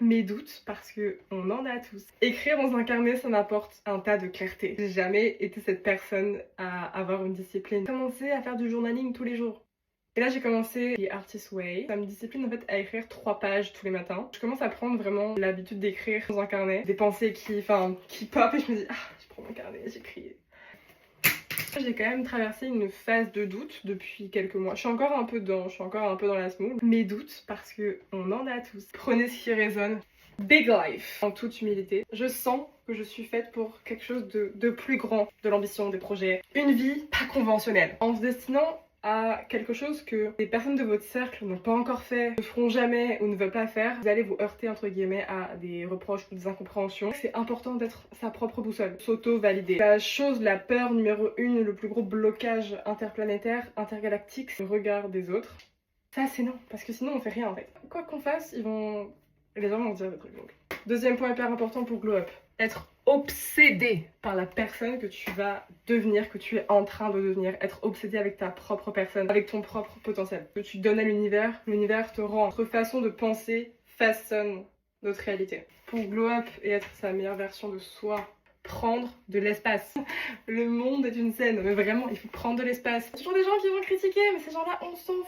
mes doutes, parce que on en a tous. Écrire dans un carnet, ça m'apporte un tas de clarté. J'ai jamais été cette personne à avoir une discipline. J'ai commencé à faire du journaling tous les jours. Et là, j'ai commencé The Artist Way. Ça me discipline en fait à écrire 3 pages tous les matins. Je commence à prendre vraiment l'habitude d'écrire dans un carnet. Des pensées qui pop et je me dis, ah, je prends mon carnet, j'écris. J'ai quand même traversé une phase de doute depuis quelques mois. Je suis encore un peu dans la semoule. Mes doutes, parce que on en a tous. Prenez ce qui résonne. Big life, en toute humilité. Je sens que je suis faite pour quelque chose de plus grand, de l'ambition, des projets. Une vie pas conventionnelle. En se destinant à quelque chose que les personnes de votre cercle n'ont pas encore fait, ne feront jamais ou ne veulent pas faire, vous allez vous heurter entre guillemets à des reproches ou des incompréhensions. C'est important d'être sa propre boussole, s'auto-valider. La peur numéro 1, le plus gros blocage interplanétaire, intergalactique, c'est le regard des autres. Ça c'est non, parce que sinon on fait rien en fait. Quoi qu'on fasse, les gens vont dire des trucs. Donc. Deuxième point hyper important pour Glow Up, être obsédé par la personne que tu vas devenir, que tu es en train de devenir, être obsédé avec ta propre personne, avec ton propre potentiel, que tu donnes à l'univers te rend. Notre façon de penser façonne notre réalité. Pour glow up et être sa meilleure version de soi, prendre de l'espace. Le monde est une scène, mais vraiment, il faut prendre de l'espace. Il y a toujours des gens qui vont critiquer, mais ces gens-là, on s'en fout.